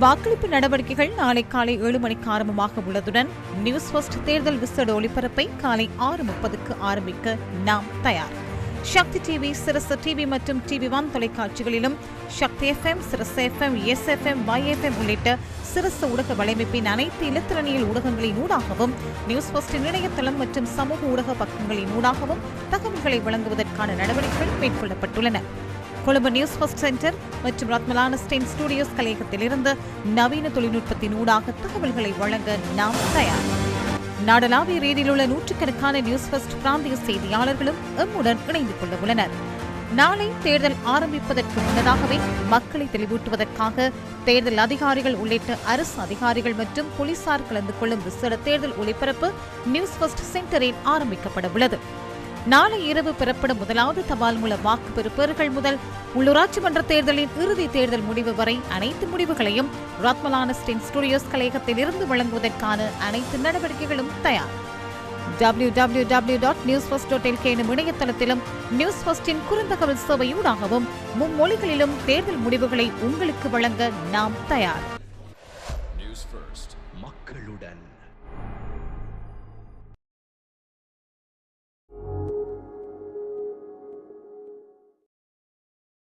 வாக்களிப்பு நடவடிக்கைகள் நாளை காலை 7 மணிக்கு ஆரம்பமாக உள்ளதுடன் நியூஸ் ஃபர்ஸ்ட் தேர்தல் விசேட ஒளிபரப்பை காலை 6:30க்கு ஆரம்பிக்க நாம் தயார். சக்தி டிவி, சிரசு டிவி மற்றும் TV1 தொலைக்காட்சிகளிலும், சக்தி FM, சிரசு FM, SFM, YFM உள்ளிட்ட சிரசு ஊடக வலையமைப்பின் அனைத்து இலத்திரனியல் ஊடகங்களின் ஊடாகவும், நியூஸ் ஃபர்ஸ்டின் இணையதளம் மற்றும் சமூக ஊடக பக்கங்களின் ஊடாகவும் தகவல்களை வழங்குவதற்கான நடவடிக்கைகள் மேற்கொள்ளப்பட்டுள்ளன. கொழும்பு நியூஸ் ஃபர்ஸ்ட் சென்டர் மற்றும் ரத்மலான ஸ்டெயின் ஸ்டுடியோஸ் கலையகத்திலிருந்து நவீன தொழில்நுட்பத்தின் ஊடாக தகவல்களை வழங்க நாம் தயார். நாடளாவிய ரீதியில் உள்ள நூற்றுக்கணக்கான நியூஸ் ஃபர்ஸ்ட் பிராந்திய செய்தியாளர்களும் எம்முடன் இணைந்து கொள்ள உள்ளனர். நாளை தேர்தல் ஆரம்பிப்பதற்கு முன்னதாகவே மக்களை தெளிவூட்டுவதற்காக தேர்தல் அதிகாரிகள் உள்ளிட்ட அரசு அதிகாரிகள் மற்றும் போலீசார் கலந்து கொள்ளும் விசேட தேர்தல் ஒளிபரப்பு நியூஸ் ஃபர்ஸ்ட் சென்டரில் ஆரம்பிக்கப்பட உள்ளது. நாளை இரவு பெறப்படும் முதலாவது தபால் மூல வாக்குப்பெறுபவர்கள் முதல் உள்ளூராட்சி மன்ற தேர்தலின் இறுதி தேர்தல் முடிவு வரை அனைத்து முடிவுகளையும் ரத்மலான ஸ்டெயின் ஸ்டுடியோஸ் கலையகத்தில் இருந்து வழங்குவதற்கான அனைத்து நடவடிக்கைகளும் தயார். www.newsfirst.lk எனும் இணையதளத்திலும் நியூஸ் ஃபர்ஸ்டின் குறுந்தகவல் சேவையூடாகவும் மும்மொழிகளிலும் தேர்தல் முடிவுகளை உங்களுக்கு வழங்க நாம் தயார். நியூஸ் ஃபர்ஸ்ட், மக்களுடன்.